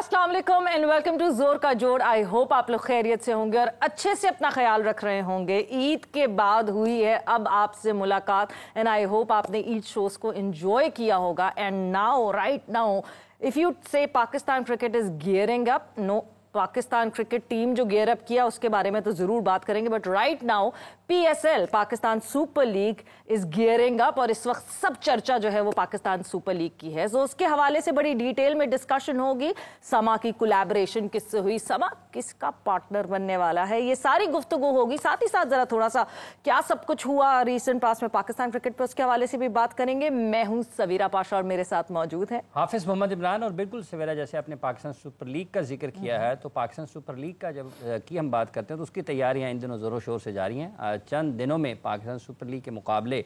अस्सलाम वालेकुम and welcome to जोर का जोड़। आई होप आप लोग खैरियत से होंगे और अच्छे से अपना ख्याल रख रहे होंगे। ईद के बाद हुई है अब आपसे मुलाकात एंड आई होप आपने ईद शोज को एंजॉय किया होगा। And now right now if you say Pakistan cricket is gearing up, no, Pakistan cricket team जो गियर अप किया उसके बारे में तो जरूर बात करेंगे, but right now PSL Pakistan super league is gearing up और इस वक्त सब चर्चा जो है वो पाकिस्तान सुपर लीग की है। तो उसके हवाले से बड़ी डिटेल में डिस्कशन होगी। समा की कोलैबोरेशन किससे हुई, समा किसका पार्टनर बनने वाला है, ये सारी गुफ्तगू होगी। साथ ही साथ जरा थोड़ा सा क्या सब कुछ हुआ रिसेंट पास में पाकिस्तान क्रिकेट पर, उसके हवाले से भी बात करेंगे। मैं हूं सवीरा पाशा और मेरे साथ मौजूद है हाफिज मोहम्मद इमरान। और बिल्कुल सवेरा, जैसे आपने पाकिस्तान सुपर लीग का जिक्र किया है, तो पाकिस्तान सुपर लीग का जब की हम बात करते हैं तो उसकी तैयारियां इन दिनों ज़ोरों शोर से जारी हैं। चंद दिनों में पाकिस्तान सुपर लीग के मुकाबले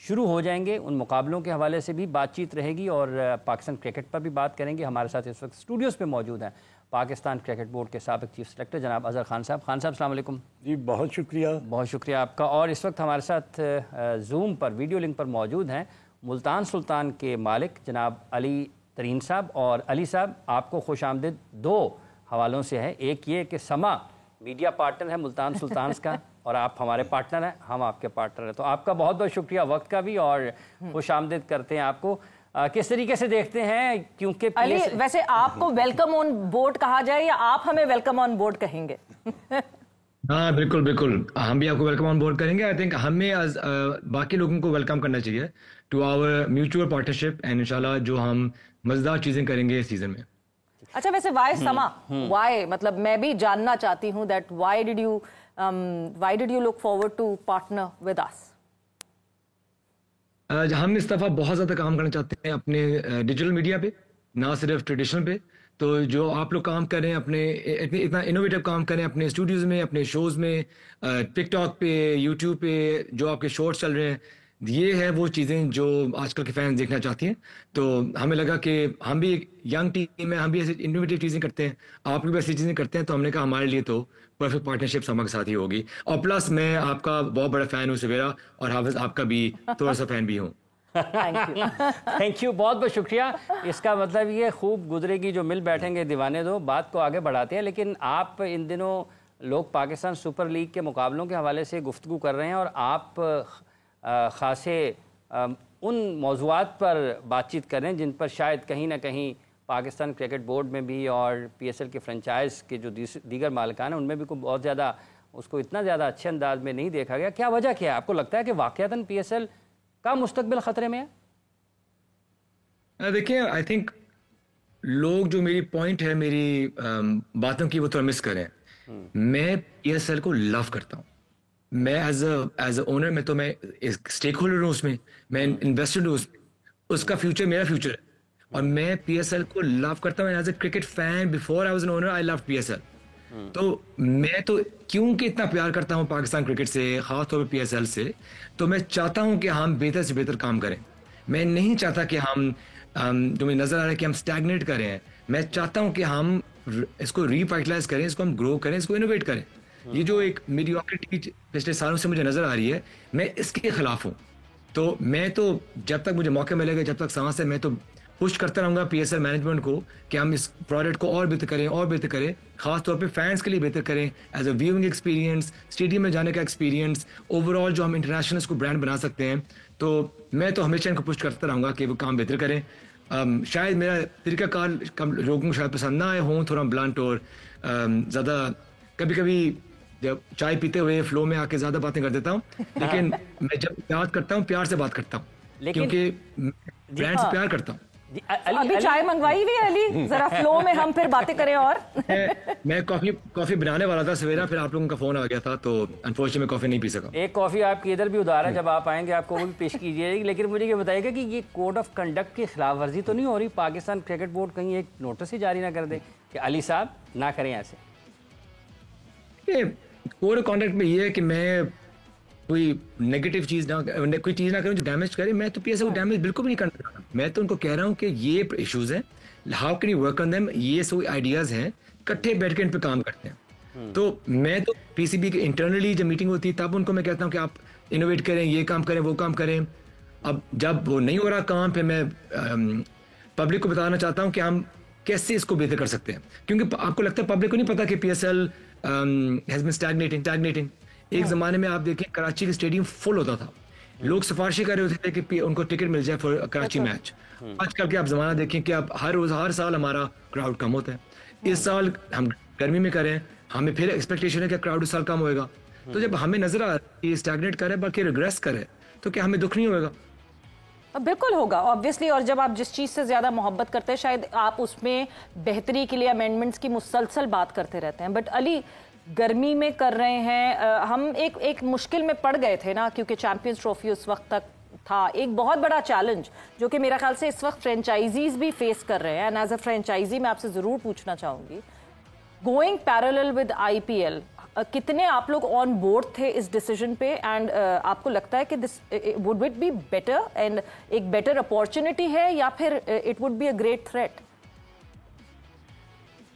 शुरू हो जाएंगे। उन मुकाबलों के हवाले से भी बातचीत रहेगी और पाकिस्तान क्रिकेट पर भी बात करेंगे। हमारे साथ इस वक्त स्टूडियोज़ पे मौजूद हैं पाकिस्तान क्रिकेट बोर्ड के साबिक चीफ सेलेक्टर जनाब अजहर खान साहब। खान साहब, अस्सलाम वालेकुम। जी बहुत शुक्रिया। बहुत शुक्रिया आपका। और इस वक्त हमारे साथ जूम पर वीडियो लिंक पर मौजूद हैं मुल्तान सुल्तान के मालिक जनाब अली तरीन साहब। और अली साहब, आपको खुश आमदीद दो हवालों से है। एक ये कि समा मीडिया पार्टनर है मुल्तान सुल्तान का और आप हमारे पार्टनर हैं, हम आपके पार्टनर हैं, तो आपका बहुत बहुत शुक्रिया वक्त का भी और खुश आमदीद करते हैं आपको। किस तरीके से देखते हैं, क्योंकि अली वैसे आपको वेलकम ऑन बोर्ड कहा जाए या आप हमें वेलकम ऑन बोर्ड कहेंगे? हाँ बिल्कुल बिल्कुल, हम भी आपको वेलकम ऑन बोर्ड करेंगे। आई थिंक हमें बाकी लोगों को वेलकम करना चाहिए to our mutual partnership and इंशाल्लाह जो हम मजेदार चीजें करेंगे इस सीजन में। अच्छा, वैसे वाई समा, वाई मतलब मैं भी जानना चाहती हूँ that why did you look forward to partner with us? हम इस दफा बहुत ज्यादा काम करना चाहते हैं अपने डिजिटल मीडिया पे, ना सिर्फ ट्रेडिशनल पे। तो जो आप लोग काम कर रहे हैं अपने इतना इनोवेटिव काम करें अपने स्टूडियोज में, अपने शोज में, टिकटॉक पे, यूट्यूब पे जो आपके शॉर्ट्स चल रहे हैं, ये है वो चीज़ें जो आजकल के फैंस देखना चाहती हैं। तो हमें लगा कि हम भी एक यंग टीम है, हम भी ऐसी इनोवेटिव चीज़ें करते हैं, आप लोग भी ऐसी चीज़ें करते हैं, तो हमने कहा हमारे लिए तो परफेक्ट पार्टनरशिप समा के साथ ही होगी। और प्लस मैं आपका बहुत बड़ा फ़ैन हूँ सवेरा, और हाफिज आपका भी थोड़ा सा फ़ैन भी हूँ। थैंक यू, बहुत बहुत शुक्रिया। इसका मतलब ये खूब गुजरेगी जो मिल बैठेंगे दीवाने दो। बात को आगे बढ़ाते हैं, लेकिन आप इन दिनों लोग पाकिस्तान सुपर लीग के मुकाबलों के हवाले से गुफ्तगू कर रहे हैं और आप ख़ासे उन मौज़ूआत पर बातचीत करें जिन पर शायद कहीं ना कहीं पाकिस्तान क्रिकेट बोर्ड में भी और पीएसएल के फ्रेंचाइज के जो दीगर मालिकान हैं उनमें भी कोई बहुत ज़्यादा उसको इतना ज़्यादा अच्छे अंदाज में नहीं देखा गया। क्या वजह क्या है? आपको लगता है कि वाक़यातन पीएसएल का मुस्तकबिल ख़तरे में है? देखिए, आई थिंक लोग जो मेरी पॉइंट है, मेरी बातों की, वो थोड़ा मिस करें। मैं पीएसएल को लव करता हूँ। मैं एज अ ओनर में तो मैं स्टेक होल्डर हूँ उसमें, मैं इन्वेस्टेड हूँ उसमें, उसका फ्यूचर मेरा फ्यूचर है और मैं पीएसएल को लव करता हूँ। As a cricket fan before I was an owner I love PSL. तो मैं तो क्योंकि इतना प्यार करता हूँ पाकिस्तान क्रिकेट से, खास तौर पर पीएसएल से, तो मैं चाहता हूँ कि हम बेहतर से बेहतर काम करें। मैं नहीं चाहता कि हम जो मुझे नजर आ रहा है कि हम स्टैग्नेट कर रहे हैं। मैं चाहता हूँ कि हम इसको रिवाइटलाइज करें, इसको हम ग्रो करें, इसको इनोवेट करें। ये जो एक मीडियोक्रिटी पिछले सालों से मुझे नजर आ रही है, मैं इसके खिलाफ हूँ। तो मैं तो जब तक मुझे मौका मिलेगा, जब तक सांस है, मैं तो पुश करता रहूंगा पीएसएल मैनेजमेंट को कि हम इस प्रोडक्ट को और बेहतर करें और बेहतर करें, खास तौर पे फैंस के लिए बेहतर करें, as a viewing experience, stadium में जाने का एक्सपीरियंस, ओवरऑल जो हम इंटरनेशनल इसको ब्रांड बना सकते हैं। तो मैं तो हमेशा इनको पुश करता रहूंगा कि वो काम बेहतर करें। शायद मेरा तरीकाकार कम लोगों को शायद पसंद ना आए हों, थोड़ा ब्लंट और ज़्यादा कभी कभी जब चाय पीते हुए फ्लो में आके ज्यादा बातें कर देता हूँ, लेकिन मैं जब बात करता हूँ प्यार से बात करता हूँ, क्योंकि ब्रांड से प्यार करता हूँ। अभी चाय मंगवाई हुई है अली, जरा फ्लो में हम फिर बातें करें। और मैं कॉफी बनाने वाला था सवेरा, फिर आप लोगों का फोन आ गया था, तो अनफॉर्चुनेटली मैं कॉफी नहीं पी सका। एक कॉफी आपकी इधर भी उधार है, जब आप आएंगे आपको वो भी पेश कीजिएगी। लेकिन मुझे ये बताइएगा कि ये कोड ऑफ कंडक्ट की खिलाफ वर्जी तो नहीं हो रही? पाकिस्तान क्रिकेट बोर्ड कहीं एक नोटिस ही जारी ना कर दे कि अली साहब ना करें ऐसे? कोड ऑफ कंडक्ट में ये है कि मैं कोई नेगेटिव चीज ना, कोई चीज ना करूं जो डैमेज करे। मैं तो पीएसएल को डैमेज बिल्कुल भी नहीं करना चाहता। मैं तो उनको कह रहा हूं कि ये इश्यूज हैं, how can you work on them, ये सो आइडियाज हैं, इकट्ठे बैठ के इन पे काम करते हैं। तो मैं तो पीसीबी के इंटरनली जब मीटिंग होती है तब उनको मैं कहता हूं कि आप इनोवेट करें, ये काम करें, वो काम करें। अब जब वो नहीं हो रहा काम, फिर मैं पब्लिक को बताना चाहता हूं कि हम कैसे इसको बेहतर कर सकते हैं, क्योंकि आपको लगता है पब्लिक को नहीं पता कि PSL हैज बीन स्टैग्नेटिंग। एक ज़माने में आप देखिए कराची के स्टेडियम फुल होता था, लोग सिफारिशें कर रहे होते थे कि उनको टिकट मिल जाए फॉर कराची मैच। आजकल के आप ज़माना देखें कि आप हर साल हमारा क्राउड कम होता है। इस साल हम गर्मी में करें, हमें फिर एक्सपेक्टेशन है कि क्राउड इस साल कम होएगा। तो जब हमें नजर आ रहा है कि स्टैग्नेट करे बल्कि रिग्रेस करे, तो क्या हमें दुख नहीं होगा? बिल्कुल होगा ऑब्वियसली। और जब आप जिस चीज़ से ज़्यादा मोहब्बत करते हैं शायद आप उसमें बेहतरी के लिए अमेंडमेंट्स की मुसलसल बात करते रहते हैं। बट अली, गर्मी में कर रहे हैं, हम एक मुश्किल में पड़ गए थे ना, क्योंकि चैंपियंस ट्रॉफी उस वक्त तक था एक बहुत बड़ा चैलेंज जो कि मेरा ख्याल से इस वक्त फ्रेंचाइजीज भी फेस कर रहे हैं। एंड एज अ फ्रेंचाइजी मैं आपसे ज़रूर पूछना चाहूँगी, गोइंग पैरेलल विद IPL, कितने आप लोग ऑन बोर्ड थे इस डिसीजन पे? एंड आपको लगता है कि this would it be better and एक बेटर अपॉर्चुनिटी है, या फिर it would be a great threat?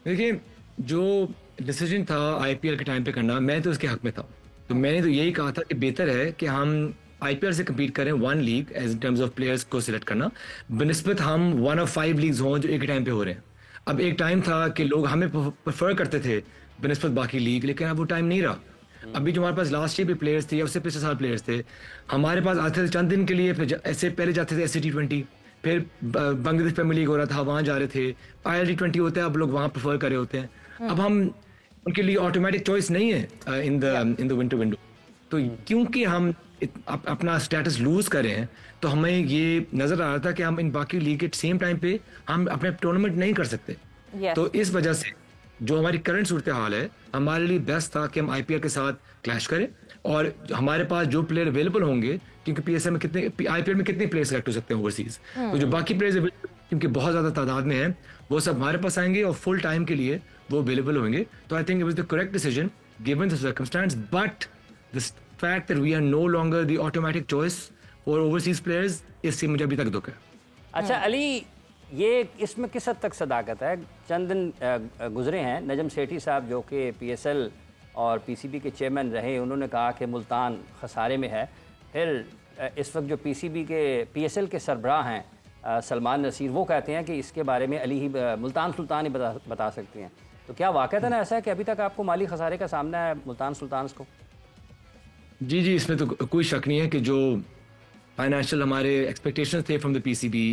देखिए, जो डिसीजन था IPL के टाइम पे करना, मैं तो उसके हक में था। तो मैंने तो यही कहा था कि बेहतर है कि हम IPL से कम्पीट करें one league as in terms of players को सिलेक्ट करना, बनस्बत हम 1 of 5 लीग्स हों जो एक ही टाइम पे हो रहे हैं। अब एक टाइम था कि लोग हमें प्रेफर करते थे बनस्बत बाकी लीग, लेकिन अब वो टाइम नहीं रहा। अभी जो हमारे पास लास्ट ईयर भी प्लेयर्स थे या उससे पिछले साल प्लेयर्स थे, हमारे पास आते थे चंद दिन के लिए, फिर ऐसे पहले जाते थे SC T20, फिर बांग्लादेश प्रीमियर लीग हो रहा था, वहाँ जा रहे थे, IL T20 होता है, अब लोग वहाँ प्रेफर कर रहे होते हैं। अब हम उनके लिए ऑटोमेटिक चॉइस नहीं है इन द विंटर विंडो। तो क्योंकि हम अपना स्टेटस लूज कर रहे हैं, तो हमें ये नजर आ रहा था कि हम इन बाकी लीग के सेम टाइम पे हम अपने टूर्नामेंट नहीं कर सकते। तो इस वजह से जो हमारी करंट सूरत हाल है, हमारे लिए बेस्ट था कि हम IPL के साथ क्लैश करें, और हमारे पास जो प्लेयर अवेलेबल होंगे, क्योंकि PSL में IPL में कितने प्लेयर सेलेक्ट हो सकते हैं ओवरसीज, तो जो बाकी प्लेयर्स क्योंकि बहुत ज्यादा तादाद में है, वो सब हमारे पास आएंगे और फुल टाइम के लिए वो अवेलेबल होंगे। तो I think it was the correct decision given the circumstances, but the fact that we are no longer the automatic choice for overseas players, इससे मुझे अभी तक दुख है। अच्छा अली, ये इसमें किस हद तक सदाकत है? चंद दिन गुजरे हैं, नजम सेठी साहब जो कि PSL और PCB के चेयरमैन रहे, उन्होंने कहा कि मुल्तान खसारे में है। फिर इस वक्त जो PSL के सरबराह हैं सलमान नसीर, वो कहते हैं कि इसके बारे में अली ही मुल्तान सुल्तान ही बता सकते हैं। तो क्या वाक़तन ऐसा है कि अभी तक आपको माली खसारे का सामना है मुल्तान सुल्तान को? जी, इसमें तो कोई शक नहीं है कि जो फाइनेंशियल हमारे एक्सपेक्टेशंस थे from the PCB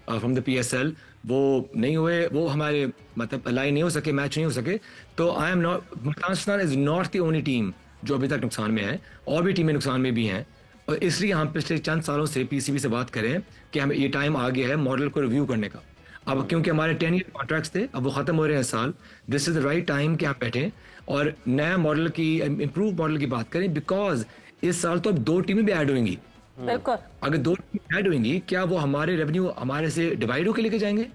from the PSL, वो नहीं हुए, वो हमारे मतलब अलाइन नहीं हो सके, मैच नहीं हो सके। तो आई am not, Multan Sultan is not the only team जो अभी तक नुकसान में है, और भी टीमें नुकसान में भी हैं। और इसलिए हम पिछले चंद सालों से PCB से बात करें कि हमें ये टाइम आ गया है मॉडल को रिव्यू करने का। अब क्योंकि हमारे 10 ईयर कॉन्ट्रैक्ट्स थे, अब वो खत्म हो रहे हैं साल, this is the right time कि आप बैठें और नया मॉडल की, इम्प्रूव मॉडल की बात करें, बिकॉज इस साल तो अब 2 टीमें भी ऐड होंगी। बिल्कुल, अगर 2 टीमें ऐड होंगी, क्या वो हमारे रेवेन्यू हमारे से डिवाइड होकर लेके जाएंगे,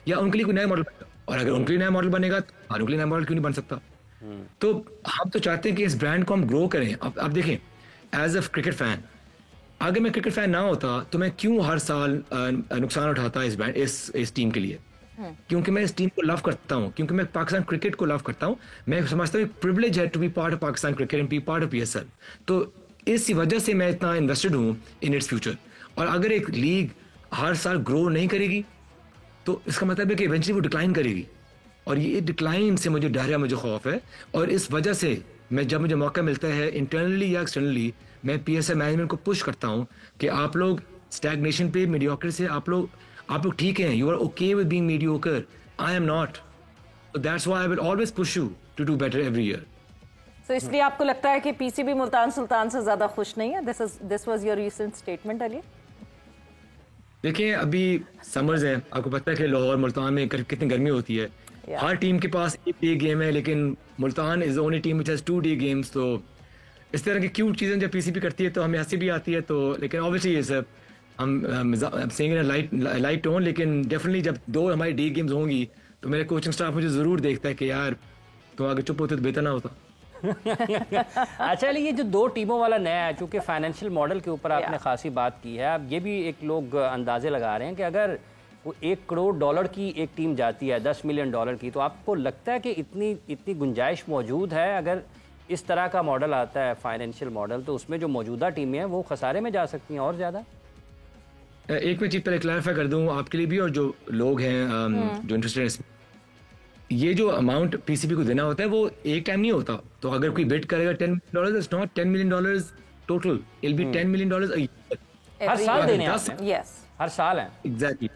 या उनके लिए कोई नया मॉडल बनेगा? और अगर उनके लिए नया मॉडल बनेगा तो हमारे लिए नया मॉडल क्यों नहीं बन सकता? तो हम तो चाहते हैं कि इस ब्रांड को हम ग्रो करें। अब देखें, एज अ क्रिकेट फैन, अगर मैं क्रिकेट फैन ना होता तो मैं क्यों हर साल नुकसान उठाता इस ब्रांड इस टीम के लिए? क्योंकि मैं इस टीम को लव करता हूं, क्योंकि मैं पाकिस्तान क्रिकेट को लव करता हूं। मैं समझता हूं प्रिविलेज है to be part of Pakistan cricket and be part of PSL। तो इस वजह से मैं इतना इन्वेस्टेड हूं इन इट्स फ्यूचर। और अगर एक लीग हर साल ग्रो नहीं करेगी तो इसका मतलब है कि इवेंचुअली वो डिक्लाइन करेगी, और ये डिक्लाइन से मुझे डर है, मुझे खौफ है। और इस वजह से मैं, जब मुझे मौका मिलता है इंटरनली या एक्सटर्नली, मैं PSL मैनेजमेंट को पुश करता हूं कि आप लोग स्टैग्नेशन पे, मीडियोक्रेसी से आप लोग ठीक हैं, you are okay with being mediocre, I am not. So that's why I will always push you to do better every year. तो इसलिए आपको लगता है कि PCB मुल्तान सुल्तान से ज्यादा खुश नहीं है? This was your recent statement Ali. देखिए, अभी समर्स हैं, आपको पता है कि लाहौर मुल्तान में कितनी गर्मी होती है। हर टीम के पास एक डे गेम है, लेकिन Multan is only team which has 2 day games. तो इस तरह की क्यूट चीज़ें जब PCB करती है तो हमें हंसी भी आती है। तो लेकिन ऑब्वियसली इज हम सेइंग इन लाइट टोन, लेकिन डेफिनेटली जब 2 हमारी डे गेम्स होंगी तो मेरे कोचिंग स्टाफ मुझे ज़रूर देखता है कि यार तुम आगे चुप होते तो बेहतर ना होता। अच्छा, ये जो 2 टीमों वाला नया है, चूँकि फाइनेंशियल मॉडल के ऊपर आपने खासी बात की है, अब ये भी एक लोग अंदाजे लगा रहे हैं कि अगर वो $1 करोड़ की एक टीम जाती है $10 मिलियन की, तो आपको लगता है कि इतनी गुंजाइश मौजूद है अगर इस तरह का मॉडल आता है फाइनेंशियल मॉडल, तो उसमें जो मौजूदा टीमें हैं वो खसारे में जा सकती हैं और ज़्यादा? एक मैं चीज पहले क्लैरिफाई कर दूं आपके लिए भी और जो लोग हैं जो इंटरेस्टेड हैं, ये जो अमाउंट पीसीबी को देना होता है वो एक टाइम नहीं होता। तो अगर कोई बिड करेगा $10 it's not $10 million total, it will be $10 million a year। हर साल देने हैं Yes. आपने? हर साल है? एग्जैक्टली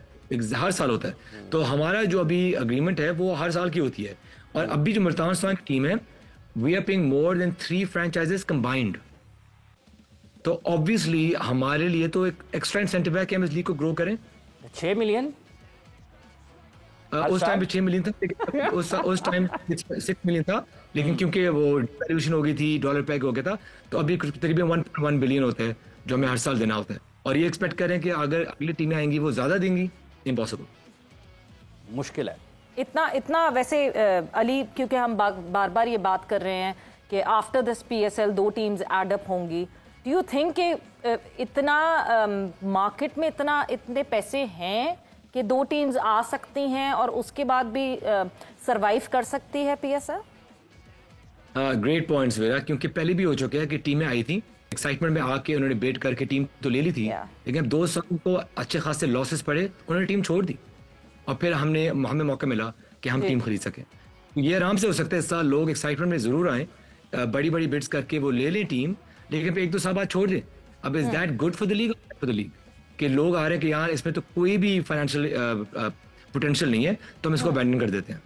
हर साल होता है। तो हमारा जो अभी अग्रीमेंट है वो हर साल की होती है। और अभी जो मुल्तान सुल्तान की टीम है, we are paying more than 3 franchises combined. तो ऑब्वियसली हमारे लिए तो एक एक्स्ट्रा इंसेंटिव है कि हम इस लीग को ग्रो करें। 6 मिलियन? उस टाइम पे 6 मिलियन था, लेकिन उस टाइम 6 मिलियन था, लेकिन क्योंकि वो वैल्यूएशन हो गई थी, डॉलर पैक हो गया था, तो अभी तकरीबन 1.1 बिलियन होता है जो हमें हर साल देना होता है। और ये एक्सपेक्ट करें कि अगर अगली टीमें आएंगी वो ज्यादा देंगी, इम्पॉसिबल, मुश्किल है इतना वैसे अली, क्योंकि हम बार बार ये बात कर रहे हैं कि after this PSL 2 teams add up होंगी। डू यू थिंक कि इतना मार्केट में इतने पैसे हैं कि 2 टीम्स आ सकती हैं और उसके बाद भी सरवाइव कर सकती है पीएसएल? ग्रेट पॉइंट्स वेरा, क्योंकि पहले भी हो चुका है कि टीमें आई थी एक्साइटमेंट में आके, उन्होंने बेट करके टीम तो ले ली थी, लेकिन 2 साल को अच्छे खासे लॉसेस पड़े, उन्होंने टीम छोड़ दी और फिर हमें मौका मिला कि हम टीम खरीद सकें। ये आराम से हो सकता है। इस साल लोग एक्साइटमेंट में जरूर आए, बड़ी बड़ी बिड्स करके वो ले लें टीम, लेकिन फिर 1-2 साल बाद छोड़ दें। अब is that good for the league? कि लोग आ रहे हैं कि यार इसमें तो कोई भी फाइनेंशियल पोटेंशियल नहीं है, तो हम इसको अबैंडन कर देते हैं।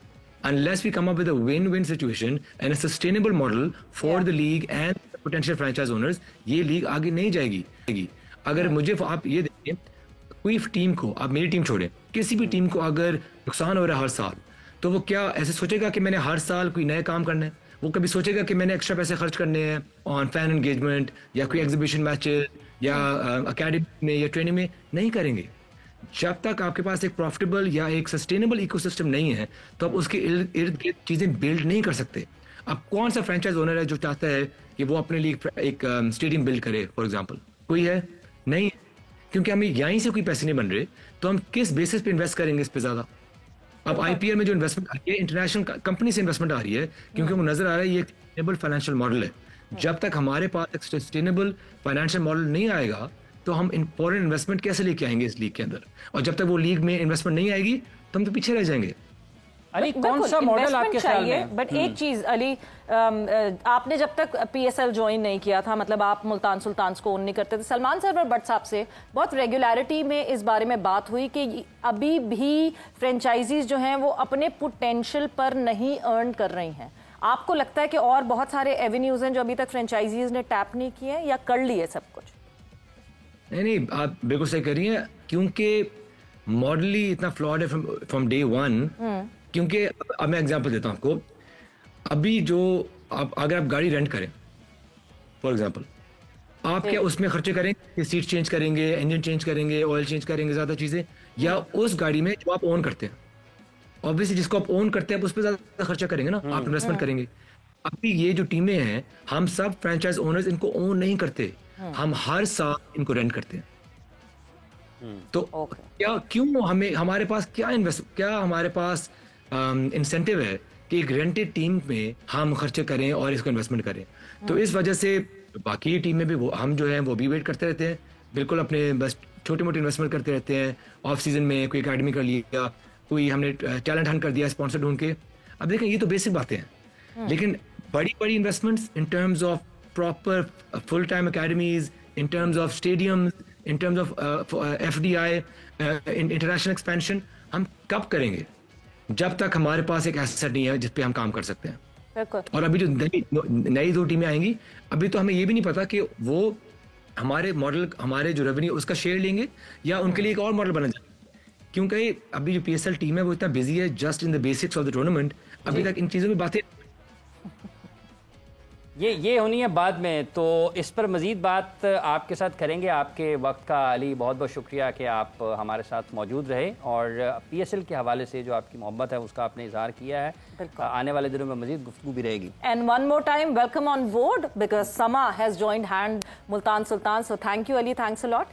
Unless we come up with a win-win situation and a sustainable model for the league and potential franchise owners, ये लीग आगे नहीं जाएगी। अगर मुझे आप ये देखिए, कोई टीम को, आप मेरी टीम छोड़ें, किसी भी टीम को अगर नुकसान हो रहा है हर साल, तो वो क्या ऐसे सोचेगा कि मैंने हर साल कोई नया काम करना है? वो कभी सोचेगा कि मैंने एक्स्ट्रा पैसे खर्च करने हैं ऑन फैन एंगेजमेंट या कोई एग्जीबिशन मैचेस या अकेडमी में या ट्रेनिंग में? नहीं करेंगे। जब तक आपके पास एक प्रॉफिटेबल या एक सस्टेनेबल इकोसिस्टम नहीं है, तो आप उसके इर्द गिर्द चीजें बिल्ड नहीं कर सकते। अब कौन सा फ्रेंचाइज ओनर है जो चाहता है कि वो अपने लिए एक स्टेडियम बिल्ड करे, फॉर एग्जांपल? कोई है? नहीं, क्योंकि हमें यहीं से कोई पैसे नहीं बन रहे, तो हम किस बेसिस पे इन्वेस्ट करेंगे इस पे ज्यादा? अब आईपीएल में जो इन्वेस्टमेंट आ रही है, इंटरनेशनल कंपनी से इन्वेस्टमेंट आ रही है, क्योंकि वो नजर आ रहा है ये एक सस्टेनेबल फाइनेंशियल मॉडल है। जब तक हमारे पास एक सस्टेनेबल फाइनेंशियल मॉडल नहीं आएगा, तो हम फॉरेन इन्वेस्टमेंट कैसे लेके आएंगे इस लीग के अंदर? और जब तक वो लीग में इन्वेस्टमेंट नहीं आएगी, तो हम तो पीछे रह जाएंगे। अली, कौन सा मॉडल आपके ख्याल में? बट एक चीज अली, आपने जब तक पीएसएल ज्वाइन नहीं किया था, मतलब आप मुल्तान सुल्तान को ओन नहीं करते थे, सलमान सरवर बट साहब से बहुत रेगुलरिटी में इस बारे में बात हुई कि अभी भी फ्रेंचाइजीज जो हैं वो अपने पोटेंशियल पर नहीं अर्न कर रही हैं। आपको लगता है कि और बहुत सारे एवेन्यूज हैं जो अभी तक फ्रेंचाइजीज ने टैप नहीं किए या कर लिए सब कुछ? नहीं, आप बिल्कुल सही कर रही हैं, क्योंकि मॉडल ही इतना फ्लॉड है फ्रॉम डे वन। क्योंकि अब मैं एग्जांपल देता हूं आपको। अभी जो अगर आप गाड़ी रेंट करें फॉर एग्जांपल, आप क्या उसमें खर्चे करेंगे? सीट चेंज करेंगे, इंजन चेंज करेंगे, ऑयल चेंज करेंगे, ज्यादा चीजें, या उस गाड़ी में जो आप ओन करते हैं? ऑब्वियसली जिसको आप ओन करते हैं आप उस पर ज्यादा खर्चा करेंगे ना, आप इन्वेस्टमेंट करेंगे। अभी ये जो टीमें हैं, हम सब फ्रेंचाइज ओनर्स इनको ओन नहीं करते, हम हर साल इनको रेंट करते हैं। तो क्या, क्यों हमारे पास क्या हमारे पास इंसेंटिव है कि एक रेंटेड टीम में हम खर्चे करें और इसको इन्वेस्टमेंट करें? तो इस वजह से बाकी टीमें भी हम जो है वो भी वेट करते रहते हैं, बिल्कुल अपने बस छोटे मोटे इन्वेस्टमेंट करते रहते हैं। ऑफ सीजन में कोई एकेडमी कर लिया, कोई हमने टैलेंट हंट कर दिया स्पॉन्सर ढूंढ के। अब देखें, ये तो बेसिक बातें हैं, लेकिन बड़ी बड़ी investments in terms of proper full-time academies, in terms of stadiums, in terms of FDI, international expansion, हम कब करेंगे? जब तक हमारे पास एक एसेट नहीं है जिस पे हम काम कर सकते हैं। और अभी जो नई 2 टीमें आएंगी, अभी तो हमें ये भी नहीं पता कि वो हमारे जो रेवेन्यू उसका शेयर लेंगे या उनके लिए एक और मॉडल बना जाए, क्योंकि अभी जो पीएसएल टीम है वो इतना बिजी है just in the basics of the tournament, अभी तक इन चीजों में बातें ये होनी है बाद में। तो इस पर मज़ीद बात आपके साथ करेंगे। आपके वक्त का अली बहुत बहुत शुक्रिया कि आप हमारे साथ मौजूद रहे और पीएसएल के हवाले से जो आपकी मोहब्बत है उसका आपने इजहार किया है। आने वाले दिनों में मज़ीद गुफ्तगू भी रहेगी। And one more time welcome on board because Samaa has joined hand Multan Sultan. So thank you Ali, thanks a lot.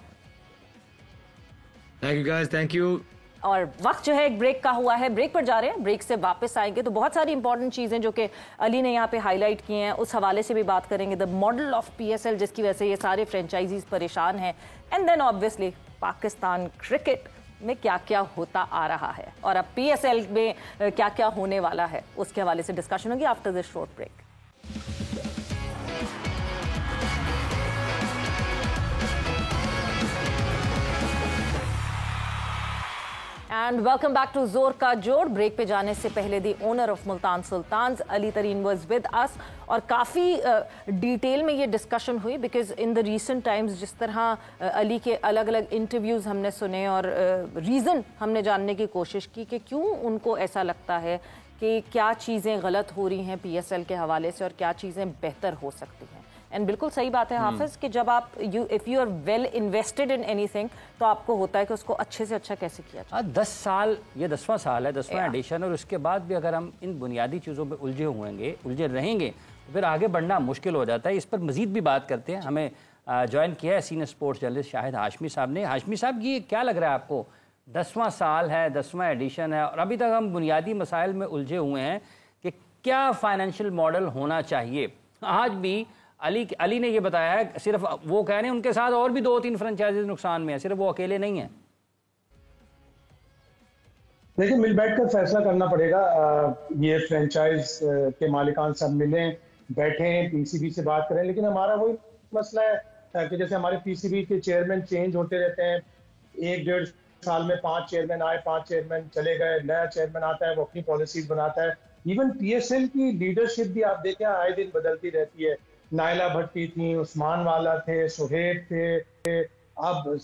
Thank you guys, thank you. और वक्त जो है एक ब्रेक का हुआ है, ब्रेक पर जा रहे हैं, ब्रेक से वापस आएंगे तो बहुत सारी इंपॉर्टेंट चीज़ें जो कि अली ने यहाँ पे हाईलाइट की हैं उस हवाले से भी बात करेंगे। द मॉडल ऑफ पीएसएल जिसकी वजह से ये सारे फ्रेंचाइजीज परेशान हैं, and then obviously Pakistan cricket में क्या क्या होता आ रहा है और अब PSL में क्या क्या होने वाला है, उसके हवाले से डिस्कशन होगी after this short break. And welcome back to जोर का जोड़। ब्रेक पे जाने से पहले the owner of Multan Sultans Ali Tareen was with us और काफ़ी डिटेल में ये डिस्कशन हुई because in the recent times जिस तरह अली के अलग अलग इंटरव्यूज़ हमने सुने और रीज़न हमने जानने की कोशिश की कि क्यों उनको ऐसा लगता है कि क्या चीज़ें गलत हो रही हैं PSL के हवाले से और क्या चीज़ें बेहतर हो सकती हैं। एंड बिल्कुल सही बात है हाफिज कि जब आप if you are well invested in anything तो आपको होता है कि उसको अच्छे से अच्छा कैसे किया जाए। 10 साल, ये 10वां साल है, 10वां एडिशन, और उसके बाद भी अगर हम इन बुनियादी चीज़ों पे उलझे रहेंगे तो फिर आगे बढ़ना मुश्किल हो जाता है। इस पर मजीद भी बात करते हैं। हमें ज्वाइन किया है senior sports journalist Shahid Hashmi साहब ने। हाशमी साहब, ये क्या लग रहा है आपको, 10वां साल है, 10वां एडिशन है और अभी तक हम बुनियादी मसाइल में उलझे हुए हैं कि क्या फाइनेंशियल मॉडल होना चाहिए। आज भी अली ने ये बताया है, सिर्फ वो कह रहे हैं उनके साथ और भी 2-3 फ्रेंचाइजीज नुकसान में है, सिर्फ वो अकेले नहीं है। देखिए, मिल बैठ कर फैसला करना पड़ेगा। ये फ्रेंचाइज के मालिकान सब मिलें, बैठें, PCB से बात करें। लेकिन हमारा वही मसला है कि जैसे हमारे PCB के चेयरमैन चेंज होते रहते हैं, 1-1.5 साल में 5 चेयरमैन आए, 5 चेयरमैन चले गए, नया चेयरमैन आता है, वो अपनी पॉलिसीज बनाता है। इवन PSL की लीडरशिप भी आप देखें आए दिन बदलती रहती है। नायला भट्टी थी, उस्मान वाला थे, सुहेब थे, अब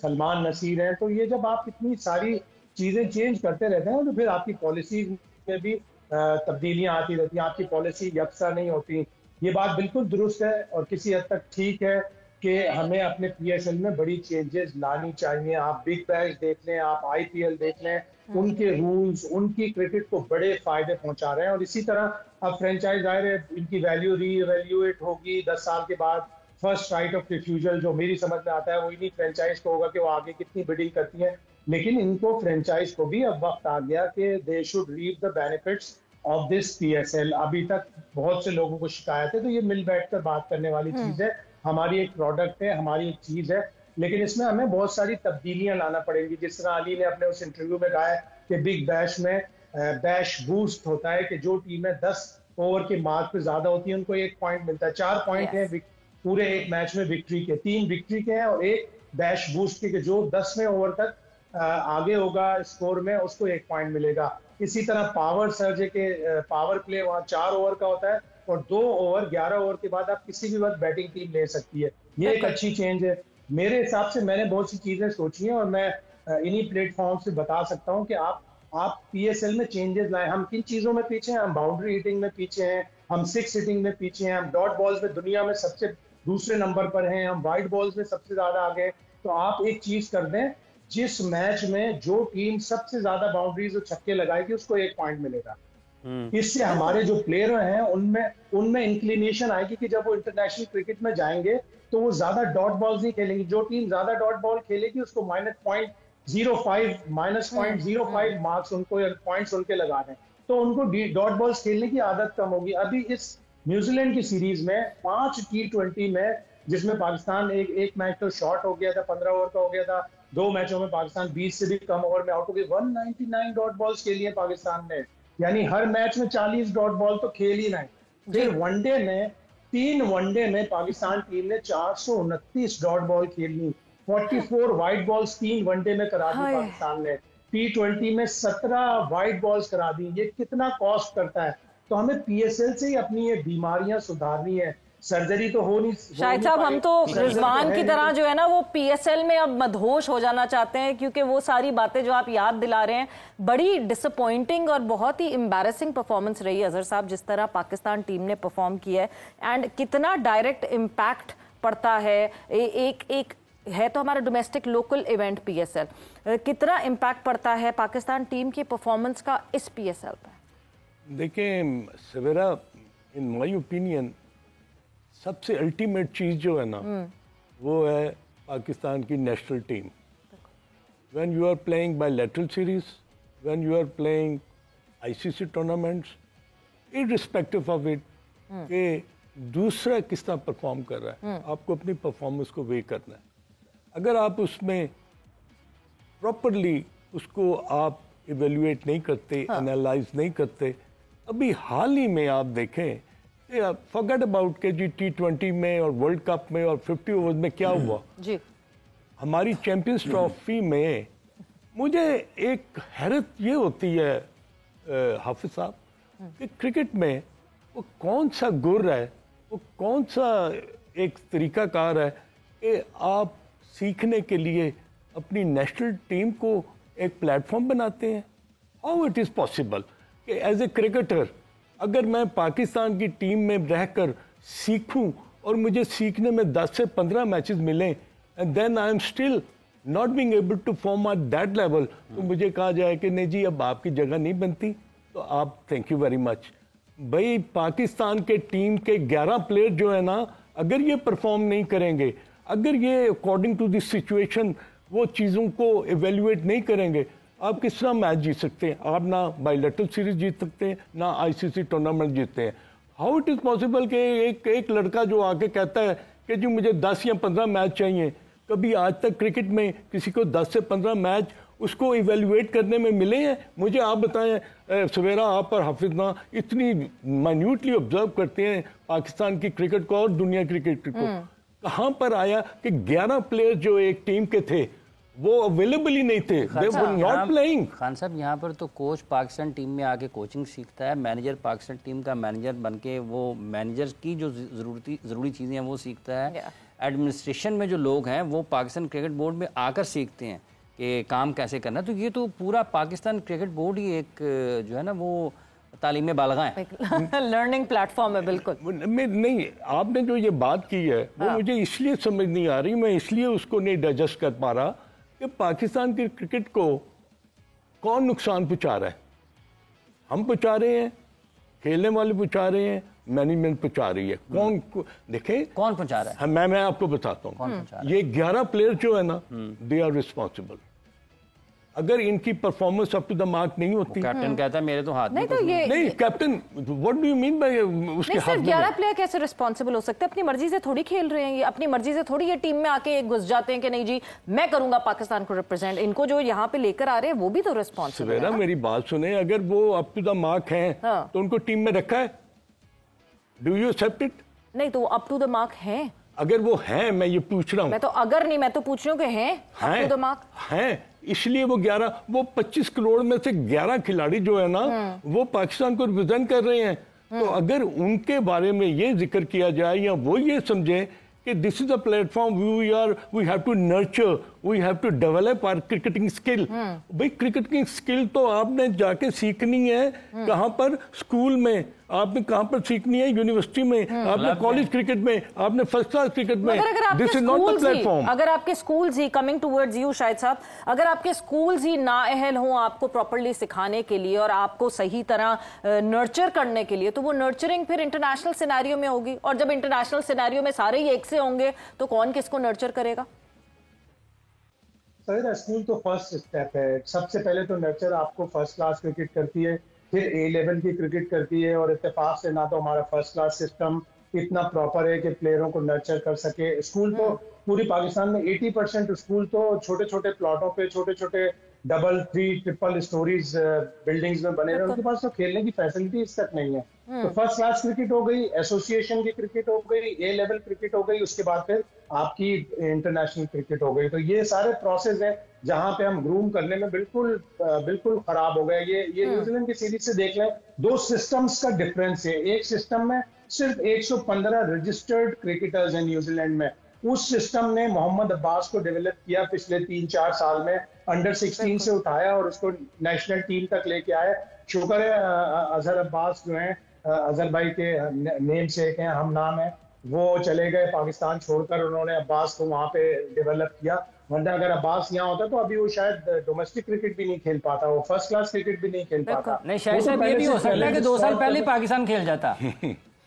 सलमान नसीर हैं। तो ये जब आप इतनी सारी चीजें चेंज करते रहते हैं तो फिर आपकी पॉलिसी में भी तब्दीलियां आती रहती हैं, आपकी पॉलिसी यकसा नहीं होती। ये बात बिल्कुल दुरुस्त है और किसी हद तक ठीक है कि हमें अपने PSL में बड़ी चेंजेस लानी चाहिए। आप बिग बैश देख लें, आप IPL देख लें, उनके रूल्स उनकी क्रिकेट को बड़े फायदे पहुंचा रहे हैं। और इसी तरह अब फ्रेंचाइज जाहिर है इनकी वैल्यू रीएवैल्यूएट होगी 10 साल के बाद। फर्स्ट राइट ऑफ रिफ्यूजल जो मेरी समझ में आता है वो इन्हीं फ्रेंचाइज को होगा कि वो आगे कितनी बिडिंग करती हैं। लेकिन इनको फ्रेंचाइज को भी अब वक्त आ गया कि they should reap the benefits of this PSL। अभी तक बहुत से लोगों को शिकायत है, तो ये मिल बैठ कर बात करने वाली चीज है। हमारी एक प्रोडक्ट है, हमारी एक चीज है, लेकिन इसमें हमें बहुत सारी तब्दीलियां लाना पड़ेंगी। जिस तरह अली ने अपने उस इंटरव्यू में कहा है कि बिग बैश में बैश बूस्ट होता है कि जो टीमें 10 ओवर के मार्क पे ज्यादा होती है उनको 1 पॉइंट मिलता है। 4 पॉइंट है पूरे एक मैच में विक्ट्री के, 3 विक्ट्री के हैं और 1 बैश बूस्ट के जो 10वें ओवर तक आगे होगा स्कोर में उसको 1 पॉइंट मिलेगा। इसी तरह पावर सर्ज के पावर प्ले वहाँ 4 ओवर का होता है और 2 ओवर 11 ओवर के बाद आप किसी भी वक्त बैटिंग टीम ले सकती है। ये एक अच्छी चेंज है मेरे हिसाब से। मैंने बहुत सी चीजें सोची हैं और मैं इन्हीं प्लेटफॉर्म से बता सकता हूँ कि आप PSL में चेंजेस लाएं। हम किन चीजों में पीछे हैं? हम बाउंड्री हिटिंग में पीछे हैं, हम 6 हिटिंग में पीछे हैं, हम डॉट बॉल्स में दुनिया में सबसे दूसरे नंबर पर हैं, हम वाइड बॉल्स में सबसे ज्यादा आगे। तो आप एक चीज कर दें, जिस मैच में जो टीम सबसे ज्यादा बाउंड्रीज और छक्के लगाएगी उसको 1 पॉइंट मिलेगा। इससे हमारे जो प्लेयर हैं उनमें इंक्लिनेशन आएगी कि जब वो इंटरनेशनल क्रिकेट में जाएंगे तो वो ज्यादा डॉट बॉल्स नहीं खेलेंगे। जो टीम ज्यादा डॉट बॉल खेलेगी उसको -0.05 मार्क्स उनको पॉइंट्स उनके लगा दें, तो उनको डॉट बॉल्स खेलने की आदत कम होगी। अभी इस न्यूजीलैंड की सीरीज में 5 T20 में, जिसमें पाकिस्तान एक मैच तो शॉर्ट हो गया था, 15 ओवर का हो गया था, 2 मैचों में पाकिस्तान 20 से भी कम ओवर में आउट हो गई। 199 डॉट बॉल्स खेली है पाकिस्तान ने, यानी हर मैच में 40 डॉट बॉल तो खेल ही नहीं। फिर वनडे में 3 वनडे में पाकिस्तान टीम ने 429 डॉट बॉल खेली, 44 वाइट बॉल्स 3 वनडे में करा दी पाकिस्तान ने। T20 में 17 वाइट बॉल्स करा दी। ये कितना कॉस्ट करता है? तो हमें PSL से ही अपनी ये बीमारियां सुधारनी है। सर्जरी तो हो नहीं। शाहिद साहब, हम तो रिजवान की तरह जो है ना वो PSL में अब मदहोश हो जाना चाहते हैं, क्योंकि वो सारी बातें जो आप याद दिला रहे हैं बड़ी डिसअपॉइंटिंग और बहुत ही एम्बैरेसिंग परफॉर्मेंस रही है अजहर साहब, जिस तरह पाकिस्तान टीम ने परफॉर्म किया है। एंड कितना डायरेक्ट इम्पैक्ट पड़ता है एक है तो हमारा डोमेस्टिक लोकल इवेंट PSL, कितना इम्पैक्ट पड़ता है पाकिस्तान टीम की परफॉर्मेंस का इस PSL पर? देखें सवेरा, इन माय ओपिनियन सबसे अल्टीमेट चीज़ जो है ना वो है पाकिस्तान की national team. When you are playing bilateral series, when you are playing ICC tournaments, irrespective of it कि दूसरा किस तरह परफॉर्म कर रहा है, आपको अपनी परफॉर्मेंस को वे करना है। अगर आप उसमें प्रॉपरली उसको आप इवेल्युएट नहीं करते, एनालाइज नहीं करते। अभी हाल ही में आप देखें, फॉरगेट अबाउट के जी T20 में और वर्ल्ड कप में और 50 ओवर्स में क्या हुआ जी। हमारी चैंपियंस ट्रॉफी में मुझे एक हैरत ये होती है हाफिज साहब कि क्रिकेट में वो कौन सा गुर है, वो कौन सा एक तरीकाकार है कि आप सीखने के लिए अपनी नेशनल टीम को एक प्लेटफॉर्म बनाते हैं। हाउ इट इज़ पॉसिबल कि एज ए क्रिकेटर अगर मैं पाकिस्तान की टीम में रहकर सीखूं और मुझे सीखने में 10 से 15 मैचेस मिलें and then I am still not being able to perform at that level, तो मुझे कहा जाए कि नहीं जी अब आपकी जगह नहीं बनती, तो आप थैंक यू वेरी मच। भाई पाकिस्तान के टीम के 11 प्लेयर जो है ना, अगर ये परफॉर्म नहीं करेंगे, अगर ये अकॉर्डिंग टू दिस सिचुएशन वो चीज़ों को एवेल्युएट नहीं करेंगे, आप किस तरह मैच जीत सकते हैं? आप ना बायलैटरल सीरीज जीत सकते हैं, ना आईसीसी टूर्नामेंट जीतते हैं। हाउ इट इज़ पॉसिबल कि एक लड़का जो आके कहता है कि जी मुझे 10 या 15 मैच चाहिए, कभी आज तक क्रिकेट में किसी को 10 से 15 मैच उसको इवेल्युएट करने में मिले हैं? मुझे आप बताएं सवेरा, आप और हाफिज ना इतनी माइन्यूटली ऑब्जर्व करते हैं पाकिस्तान की क्रिकेट को और दुनिया क्रिकेट को, कहाँ पर आया कि 11 प्लेयर जो एक टीम के थे वो अवेलेबल ही नहीं थे, दे वर नॉट प्लेइंग। खान साहब यहाँ पर तो कोच पाकिस्तान टीम में आके कोचिंग सीखता है, मैनेजर पाकिस्तान टीम का मैनेजर बनके वो मैनेजर की जो ज़रूरी चीज़ें हैं वो सीखता है। एडमिनिस्ट्रेशन में जो लोग हैं वो पाकिस्तान क्रिकेट बोर्ड में आकर सीखते हैं कि काम कैसे करना है। तो ये तो पूरा पाकिस्तान क्रिकेट बोर्ड ही एक जो है ना वो तालीम बालगा है, लर्निंग प्लेटफॉर्म है। बिल्कुल नहीं, आपने जो ये बात की है वो मुझे इसलिए समझ नहीं आ रही, मैं इसलिए उसको नहीं डाइजेस्ट कर पा रहा कि पाकिस्तान की क्रिकेट को कौन नुकसान पहुंचा रहा है। हम पहुंचा रहे हैं, खेलने वाले पहुंचा रहे हैं, मैनेजमेंट पहुंचा रही है। कौन देखें कौन पहुंचा रहा है? मैं आपको बताता हूँ, ये 11 प्लेयर जो है ना, दे आर रिस्पॉन्सिबल। अगर इनकी performance up to the mark नहीं होती, कैप्टन कहता है मेरे तो हाथ नहीं, तो ये नहीं captain, what do you mean by उसके हाथ में? 11 प्लेयर कैसे रिस्पॉन्सिबल हो सकते हैं? अपनी मर्जी से थोड़ी खेल रहे हैं ये, अपनी मर्जी से थोड़ी ये टीम में आके घुस जाते हैं कि नहीं जी मैं करूंगा पाकिस्तान को रिप्रेजेंट। इनको जो यहाँ पे लेकर आ रहे हैं वो भी तो रिस्पॉन्सिबल है। मेरी बात सुने, अगर वो अप टू द मार्क हैं तो उनको टीम में रखा है? Do you accept it? नहीं, तो अप टू द मार्क है। अगर वो हैं, मैं ये पूछ रहा हूँ, मैं तो अगर नहीं, मैं तो पूछ रही हूँ कि हैं अप टू द मार्क हैं, इसलिए वो 25 करोड़ में से 11 खिलाड़ी जो है ना वो पाकिस्तान को रिप्रेजेंट कर रहे हैं। तो अगर उनके बारे में ये जिक्र किया जाए या वो ये समझे कि this is a platform we have to nurture, we have to develop our cricketing skill. भाई क्रिकेटिंग स्किल तो आपने जाके सीखनी है कहाँ पर? स्कूल में। आपने कहाँ पर सीखनी है? यूनिवर्सिटी में। आपने कॉलेज क्रिकेट में, आपने फर्स्ट क्लास क्रिकेट में। This is not the platform. अगर आपके schools he, coming towards you Shahid साहब, अगर आपके स्कूल्स ही नाअहल हों आपको प्रॉपर्ली सिखाने के लिए और आपको सही तरह नर्चर करने के लिए, तो वो नर्चरिंग फिर इंटरनेशनल सिनेरियो में होगी। और जब इंटरनेशनल सिनेरियो में सारे ही एक से होंगे तो कौन किसको नर्चर करेगा? सर स्कूल तो फर्स्ट स्टेप है। सबसे पहले तो नर्चर आपको फर्स्ट क्लास क्रिकेट करती है, फिर A लेवल की क्रिकेट करती है। और इत्तेफाक से ना तो हमारा फर्स्ट क्लास सिस्टम इतना प्रॉपर है कि प्लेयरों को नर्चर कर सके। स्कूल तो पूरी पाकिस्तान में 80% स्कूल तो छोटे छोटे प्लॉटों पे, छोटे छोटे डबल, 3, ट्रिपल स्टोरीज बिल्डिंग्स में बने हुए, उनके पास तो खेलने की फैसिलिटीज तक नहीं है। तो फर्स्ट क्लास क्रिकेट हो गई, एसोसिएशन की क्रिकेट हो गई, A लेवल क्रिकेट हो गई, उसके बाद फिर आपकी इंटरनेशनल क्रिकेट हो गई। तो ये सारे प्रोसेस है जहां पे हम ग्रूम करने में बिल्कुल खराब हो गए। ये न्यूजीलैंड की सीरीज से देख लें, 2 सिस्टम्स का डिफरेंस है। एक सिस्टम में सिर्फ 115 रजिस्टर्ड क्रिकेटर्स हैं न्यूजीलैंड में। उस सिस्टम ने मोहम्मद अब्बास को डेवलप किया पिछले 3-4 साल में, अंडर 16 से उठाया और उसको नेशनल टीम तक लेके आए। शुक्र है अजहर अब्बास जो हैं, अजहर भाई के नेम से एक हैं, हम नाम है, वो चले गए पाकिस्तान छोड़कर। उन्होंने अब्बास को वहां पे डेवलप किया, वरना अगर अब्बास यहाँ होता तो अभी वो शायद डोमेस्टिक क्रिकेट भी नहीं खेल पाता, वो फर्स्ट क्लास क्रिकेट भी नहीं खेल पाता। नहीं, शायद साहब ये भी हो सकता है कि 2 साल पहले पाकिस्तान खेल जाता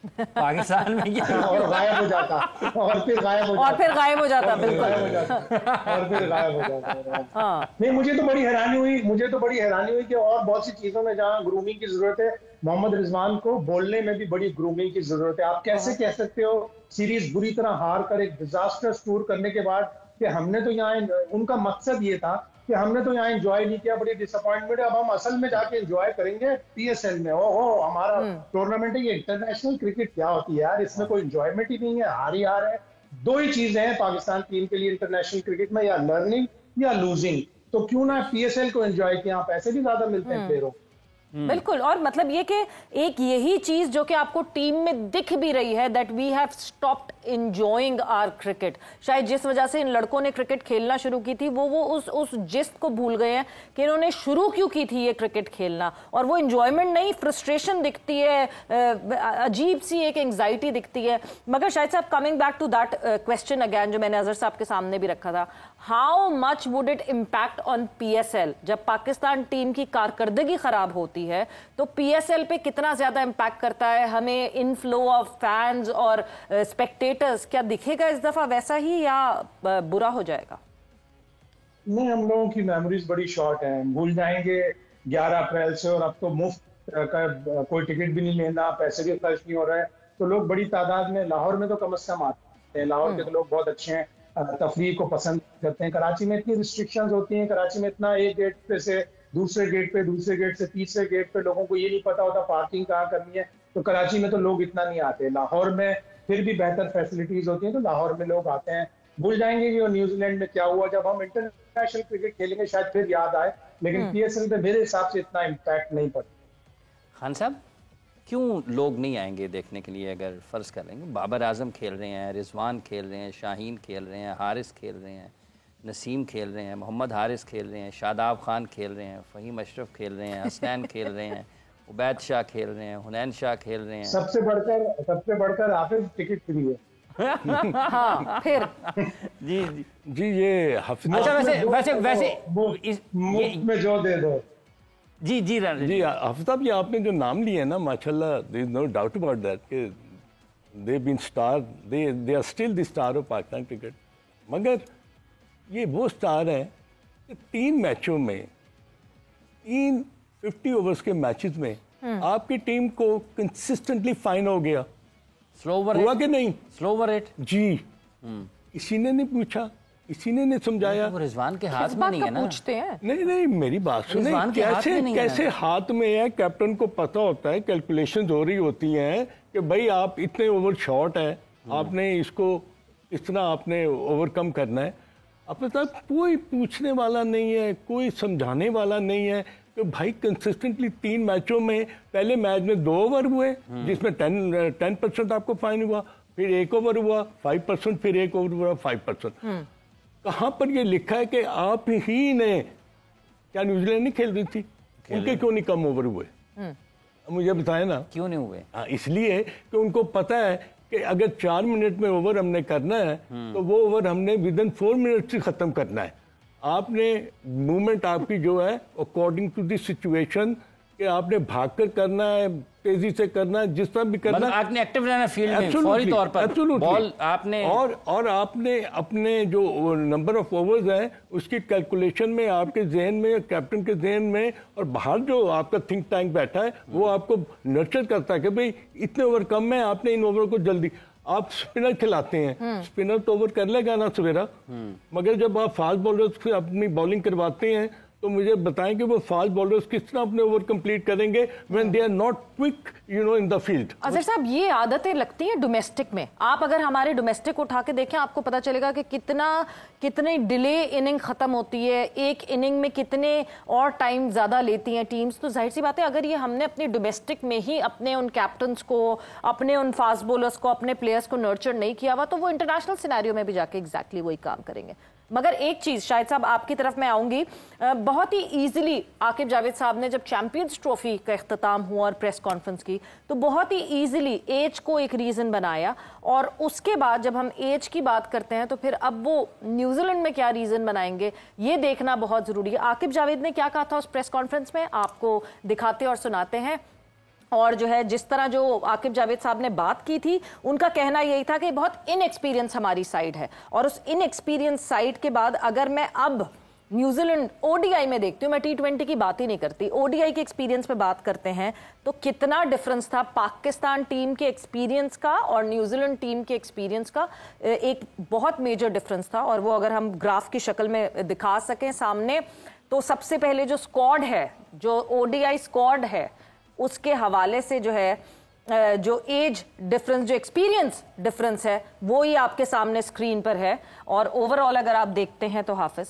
पाकिस्तान में और गायब हो जाता, और फिर गायब हो जाता, बिल्कुल, और फिर गायब हो जाता। नहीं, मुझे तो बड़ी हैरानी हुई कि और बहुत सी चीजों में जहाँ ग्रूमिंग की जरूरत है, मोहम्मद रिजवान को बोलने में भी बड़ी ग्रूमिंग की जरूरत है। आप कैसे कह सकते हो सीरीज बुरी तरह हार कर एक डिजास्टर टूर करने के बाद कि हमने तो यहाँ, उनका मकसद ये था कि हमने तो यहाँ एंजॉय नहीं किया, बड़ी डिसअपॉइंटमेंट है, अब हम असल में जाके एंजॉय करेंगे पीएसएल में। ओहो हमारा टूर्नामेंट है ये, इंटरनेशनल क्रिकेट क्या होती है यार, इसमें कोई एंजॉयमेंट ही नहीं है, हार ही हार है। दो ही चीजें हैं पाकिस्तान टीम के लिए इंटरनेशनल क्रिकेट में, या लर्निंग या लूजिंग। तो क्यों ना पीएसएल को एंजॉय किया, पैसे भी ज्यादा मिलते हैं प्लेयरों। बिल्कुल, और मतलब ये कि एक यही चीज जो कि आपको टीम में दिख भी रही है, that we have stopped enjoying our cricket. शायद जिस वजह से इन लड़कों ने क्रिकेट खेलना शुरू की थी, वो उस जिस्ट को भूल गए हैं कि इन्होंने शुरू क्यों की थी ये क्रिकेट खेलना। और वो एंजॉयमेंट नहीं, फ्रस्ट्रेशन दिखती है, अजीब सी एक एंग्जाइटी दिखती है। मगर शायद साहब, coming back to that question again, जो मैंने अजहर साहब के सामने भी रखा था, how much would it impact on PSL? जब पाकिस्तान टीम की कारकर्दगी खराब होती है तो पीएसएल पे कितना ज्यादा इंपैक्ट करता है? हमें इनफ्लो ऑफ फैंस और स्पेक्टेटर्स क्या दिखेगा इस दफा वैसा ही, या बुरा हो जाएगा? नहीं, हम लोगों की मेमोरीज बड़ी शॉर्ट है, भूल जाएंगे 11 अप्रैल से। और अब तो मुफ्त का कोई टिकट भी नहीं लेना, पैसे भी खर्च नहीं हो रहा है, तो लोग बड़ी तादाद में, लाहौर में तो कम से कम आते हैं, लाहौर के तो लोग बहुत अच्छे हैं, तफरीह को पसंद करते हैं। कराची में इतनी रिस्ट्रिक्शंस होती हैं, कराची में इतना एक गेट पे से दूसरे गेट पे, दूसरे गेट से तीसरे गेट पे, लोगों को ये नहीं पता होता पार्किंग कहाँ करनी है। तो कराची में तो लोग इतना नहीं आते। लाहौर में फिर भी बेहतर फैसिलिटीज होती हैं, तो लाहौर में लोग आते हैं। भूल जाएंगे कि न्यूजीलैंड में क्या हुआ, जब हम इंटरनेशनल क्रिकेट खेलेंगे शायद फिर याद आए, लेकिन पीएसएल पे मेरे हिसाब से इतना इम्पैक्ट नहीं पड़ता। खान साहब, क्यों लोग नहीं आएंगे देखने के लिए? अगर फ़र्ज़ कर लेंगे बाबर आजम खेल रहे हैं, रिजवान खेल रहे हैं, शाहीन खेल रहे हैं, हारिस खेल रहे हैं, नसीम खेल रहे हैं, मोहम्मद हारिस खेल रहे हैं, शादाब खान खेल रहे हैं, फ़हीम अशरफ खेल रहे हैं, हसनैन खेल रहे हैं, उबैद शाह खेल रहे हैं, हुनैन शाह खेल रहे हैं, सबसे बढ़कर हाफिज टिकट फ्री है। हाँ, फिर जी जी जी, ये हाफिज, अच्छा वैसे मुफ्त में जो दे दो। जी जी जी हाफिज साहब, ये आपने जो नाम लिए हैं ना, माशाल्लाह, there is no doubt about that कि they been star, they are still the star of Pakistan cricket. मगर ये वो स्टार हैं कि 3 मैचों में, 3 50 ओवर्स के मैचेस में आपकी टीम को कंसिस्टेंटली फाइन हो गया। स्लो ओवर हुआ कि नहीं? स्लो ओवर रेट जी, किसी ने नहीं पूछा, किसी ने नहीं समझाया। वो रिजवान के हाथ में नहीं है ना। पूछते हैं नहीं, मेरी बात सुने, कैसे हाथ में है? कैप्टन को पता होता है, कैलकुलेशंस हो रही होती हैं कि भाई आप इतने ओवर शॉर्ट है, आपने इसको इस तरह आपने ओवरकम करना है। अपने साथ कोई पूछने वाला नहीं है, कोई समझाने वाला नहीं है कि भाई कंसिस्टेंटली 3 मैचों में, पहले मैच में 2 ओवर हुए जिसमें 10% आपको फाइन हुआ, फिर 1 ओवर हुआ 5%, फिर 1 ओवर हुआ 5%। कहाँ पर ये लिखा है कि आप ही ने, क्या न्यूजीलैंड नहीं खेल रही थी, उनके क्यों नहीं कम ओवर हुए? मुझे बताएं ना, क्यों नहीं हुए? हाँ, इसलिए कि उनको पता है कि अगर 4 मिनट में ओवर हमने करना है तो वो ओवर हमने विदिन 4 मिनट से खत्म करना है। आपने मूवमेंट आपकी जो है अकॉर्डिंग टू द सिचुएशन, कि आपने भागकर करना है, तेजी से करना है, जिस तरह भी करना मतलब है, आपने एक्टिव रहना फील्ड में फौरी तौर पर, बॉल आपने, और आपने अपने जो नंबर ऑफ ओवर्स हैं उसकी कैलकुलेशन में, आपके जहन में, कैप्टन के जहन में, और बाहर जो आपका थिंक टैंक बैठा है वो आपको नर्चर करता है कि भाई इतने ओवर कम है, आपने इन ओवर को जल्दी। आप स्पिनर खिलाते हैं, स्पिनर तो ओवर कर लेगा ना सवेरा, मगर जब आप फास्ट बॉलर्स से अपनी बॉलिंग करवाते हैं तो मुझे बताएं कि वो फास्ट बॉलर्स किस तरह अपने ओवर कंप्लीट करेंगे when they are not quick in the field. Azhar साहब, ये आदतें लगती हैं डोमेस्टिक में। आप अगर हमारे डोमेस्टिक उठा के देखें, आपको पता चलेगा कि कितने डिले इनिंग खत्म होती है, एक इनिंग में कितने और टाइम ज्यादा लेती हैं टीम्स। तो जाहिर सी बात है, अगर ये हमने अपने डोमेस्टिक में ही अपने उन कैप्टन्स को, अपने उन फास्ट बॉलर्स को, अपने प्लेयर्स को नर्चर नहीं किया हुआ, तो वो इंटरनेशनल सिनेरियो में भी जाके एग्जैक्टली वही काम करेंगे। मगर एक चीज, शायद साहब आपकी तरफ मैं आऊंगी, बहुत ही इजीली आकिब जावेद साहब ने जब चैंपियंस ट्रॉफी का इख्तिताम हुआ और प्रेस कॉन्फ्रेंस की, तो बहुत ही इजीली एज को एक रीजन बनाया। और उसके बाद जब हम एज की बात करते हैं तो फिर अब वो न्यूजीलैंड में क्या रीजन बनाएंगे, ये देखना बहुत जरूरी है। आकिब जावेद ने क्या कहा था उस प्रेस कॉन्फ्रेंस में, आपको दिखाते और सुनाते हैं। और जो है, जिस तरह जो आकिब जावेद साहब ने बात की थी, उनका कहना यही था कि बहुत इनएक्सपीरियंस हमारी साइड है, और उस इनएक्सपीरियंस साइड के बाद अगर मैं अब न्यूजीलैंड ओडीआई में देखती हूँ, मैं T20 की बात ही नहीं करती, ओडीआई के एक्सपीरियंस पे बात करते हैं, तो कितना डिफरेंस था पाकिस्तान टीम के एक्सपीरियंस का और न्यूजीलैंड टीम के एक्सपीरियंस का। एक बहुत मेजर डिफरेंस था, और वो अगर हम ग्राफ की शक्ल में दिखा सकें सामने, तो सबसे पहले जो स्क्वाड है, जो ओडीआई स्क्वाड है, उसके हवाले से जो है जो एज डिफरेंस, जो एक्सपीरियंस डिफरेंस है, वो ही आपके सामने स्क्रीन पर है। और ओवरऑल अगर आप देखते हैं तो हाफिज।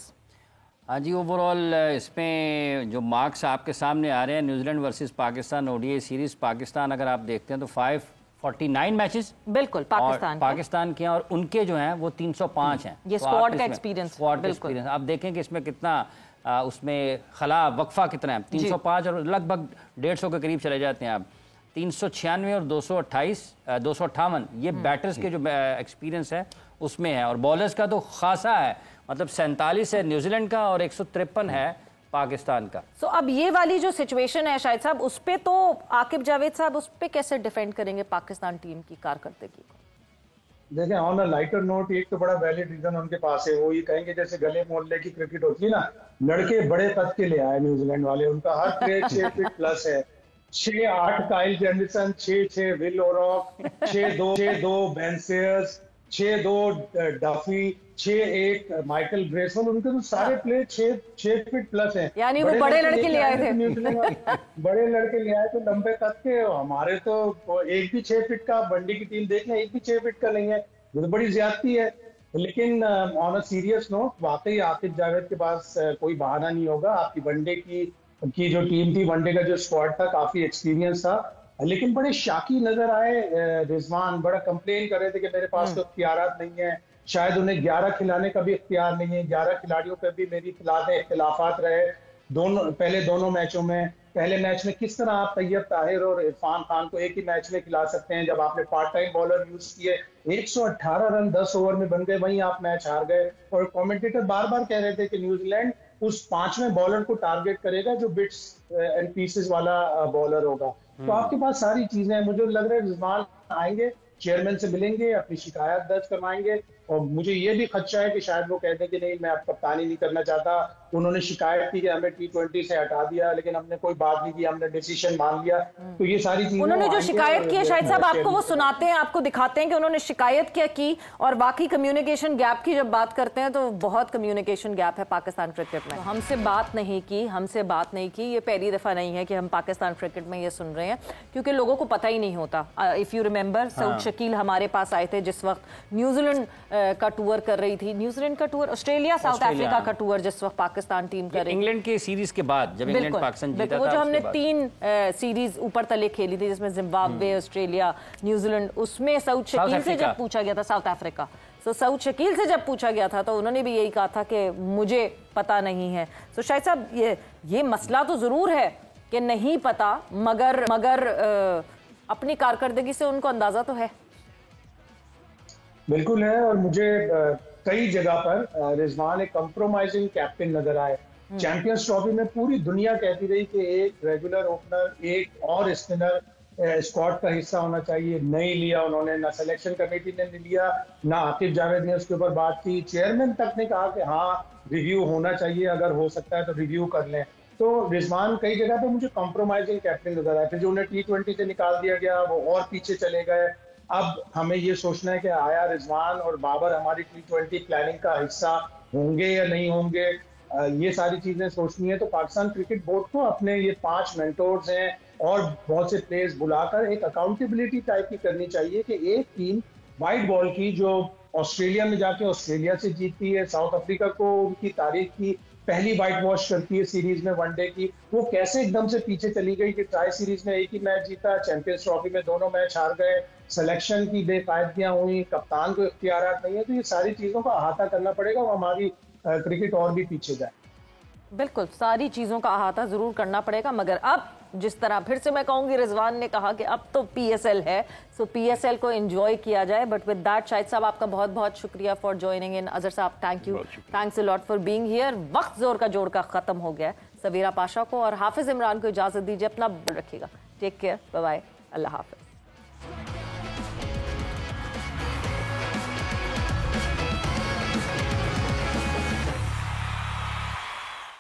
हाँ जी, ओवरऑल इसमें जो मार्क्स आपके सामने आ रहे हैं, New Zealand versus Pakistan ODI series, Pakistan अगर आप देखते हैं तो 549 मैचेस बिल्कुल पाकिस्तान के हैं, और उनके जो हैं वो 305 हैं। ये स्क्वाड का एक्सपीरियंस, एक्सपीरियंस आप देखें कि इसमें कितना उसमें खला वक्फा कितना है, 305 और लगभग 150 के करीब चले जाते हैं आप। 396 और 258 ये बैटर्स के जो एक्सपीरियंस है उसमें है, और बॉलर्स का तो खासा है, मतलब 47 है न्यूजीलैंड का और 153 है पाकिस्तान का। सो अब ये वाली जो सिचुएशन है शाहिद साहब, उस पे तो आकिब जावेद साहब उस पे कैसे डिफेंड करेंगे पाकिस्तान टीम की कारकर्दगी को? देखें, ऑन अ लाइटर नोट, एक तो बड़ा वैलिड रीजन उनके पास है, वो ये कहेंगे जैसे गले मोहल्ले की क्रिकेट होती है ना, लड़के बड़े कद के ले आए न्यूजीलैंड वाले, उनका हर प्लेयर 6 फीट प्लस है। 6-8 Kyle Jamieson, 6-6 Will O'Rourke, 6-2 Ben Sears, 6-2 Duffy, 6-1 Michael Bracewell, उनके तो सारे प्लेयर 6 फीट प्लस हैं। यानी वो बड़े लड़के ले आए थे बड़े लड़के ले आए तो लंबे कद के। हमारे तो एक भी 6 फीट का, वनडे की टीम देख लें, एक भी 6 फीट का नहीं है, ये तो बड़ी ज्यादती है। लेकिन ऑन अ सीरियस नोट, वाकई आकिब जावेद के पास कोई बहाना नहीं होगा। आपकी वनडे की जो टीम थी, वनडे का जो स्क्वाड था, काफी एक्सपीरियंस था, लेकिन बड़े शाकी नजर आए। रिजवान बड़ा कंप्लेन कर रहे थे कि मेरे पास तो इख्तियारात नहीं है, शायद उन्हें 11 खिलाने का भी इख्तियार नहीं है, 11 खिलाड़ियों पर भी मेरी इख्तिलाफात रहे पहले दोनों मैचों में। पहले मैच में किस तरह आप तैयब ताहिर और इरफान खान को एक ही मैच में खिला सकते हैं, जब आपने पार्ट टाइम बॉलर यूज किए, 118 रन 10 ओवर में बन गए, वहीं आप मैच हार गए। और कमेंटेटर बार बार कह रहे थे कि न्यूजीलैंड उस 5वें बॉलर को टारगेट करेगा जो बिट्स एंड पीसेस वाला बॉलर होगा। तो आपके पास सारी चीजें हैं। मुझे लग रहा है रिजवान आएंगे, चेयरमैन से मिलेंगे, अपनी शिकायत दर्ज करवाएंगे, और मुझे ये भी खदशा है कि शायद वो कह दें कि नहीं, मैं अब कप्तानी नहीं करना चाहता। उन्होंने शिकायत की कि हमें T20 से हटा दिया, लेकिन हमने कोई बात नहीं की, हमने डिसीजन मान लिया। तो ये सारी चीजें उन्होंने जो शिकायत की है शायद साहब, आपको वो सुनाते हैं, आपको दिखाते हैं कि उन्होंने शिकायत क्या की। और बाकी कम्युनिकेशन गैप की जब बात करते हैं तो बहुत कम्युनिकेशन गैप है पाकिस्तान क्रिकेट में। हमसे बात नहीं की, ये पहली दफा नहीं है कि हम पाकिस्तान क्रिकेट में ये सुन रहे हैं, क्योंकि लोगों को पता ही नहीं होता। If you remember, Saud Shakeel हमारे पास आए थे जिस वक्त न्यूजीलैंड का टूर कर रही थी, न्यूजीलैंड का टूर, ऑस्ट्रेलिया साउथ अफ्रीका का टूर जिस वक्त पाकिस्तान टीम कर रही, इंग्लैंड की सीरीज के बाद जब इंग्लैंड पाकिस्तान जीता था, वो जो हमने 3 सीरीज ऊपर तले खेली थी, जिसमें जिम्बाब्वे, ऑस्ट्रेलिया, न्यूजीलैंड, उसमें सऊद शकील से जब पूछा गया था, साउथ अफ्रीका, तो सऊद शकील से जब पूछा गया था तो उन्होंने भी यही कहा था कि मुझे पता नहीं है। तो शायद साहब ये मसला तो जरूर है कि नहीं पता, मगर अपनी कारकर्दगी से उनको अंदाजा तो है। बिल्कुल है, और मुझे कई जगह पर रिजवान एक कंप्रोमाइजिंग कैप्टन नजर आए। चैंपियंस ट्रॉफी में पूरी दुनिया कहती रही कि एक रेगुलर ओपनर, एक और स्पिनर स्क्वाड का हिस्सा होना चाहिए, नहीं लिया उन्होंने, ना सिलेक्शन कमेटी ने लिया, ना आकिब जावेद ने उसके ऊपर बात की। चेयरमैन तक ने कहा कि हाँ, रिव्यू होना चाहिए, अगर हो सकता है तो रिव्यू कर लें। तो रिजवान कई जगह पे मुझे कंप्रोमाइजिंग कैप्टन नजर आया। फिर जो उन्हें T20 से निकाल दिया गया, वो और पीछे चले गए। अब हमें ये सोचना है कि आया रिजवान और बाबर हमारी T20 प्लानिंग का हिस्सा होंगे या नहीं होंगे, ये सारी चीजें सोचनी है। तो पाकिस्तान क्रिकेट बोर्ड को अपने ये 5 मेंटोर्स हैं और बहुत से प्लेयर्स बुलाकर एक अकाउंटेबिलिटी टाइप की करनी चाहिए कि एक टीम वाइट बॉल की जो ऑस्ट्रेलिया में जाके ऑस्ट्रेलिया से जीतती है, साउथ अफ्रीका को उनकी तारीख की पहली वाइट वॉश करती है सीरीज में वनडे की, वो कैसे एकदम से पीछे चली गई कि ट्राई सीरीज में एक ही मैच जीता, चैंपियंस ट्रॉफी में दोनों मैच हार गए, सिलेक्शन की बेकायदगियां हुई, कप्तान को इख्तियारात नहीं है। तो ये सारी चीजों का अहाता करना पड़ेगा और हमारी क्रिकेट और भी पीछे जाए। बिल्कुल, सारी चीज़ों का अहाता ज़रूर करना पड़ेगा, मगर अब जिस तरह फिर से मैं कहूँगी, रिजवान ने कहा कि अब तो PSL है, सो PSL को एंजॉय किया जाए। बट विद दैट, शाहिद साहब आपका बहुत बहुत शुक्रिया फॉर ज्वाइनिंग इन। अजहर साहब, thank you, thanks a lot for being here. वक्त जोर का जोड़ का ख़त्म हो गया है। सवीरा पाशा को और हाफिज़ इमरान को इजाज़त दीजिए, अपना रखिएगा, टेक केयर, बाय बाय, अल्लाह हाफिज़।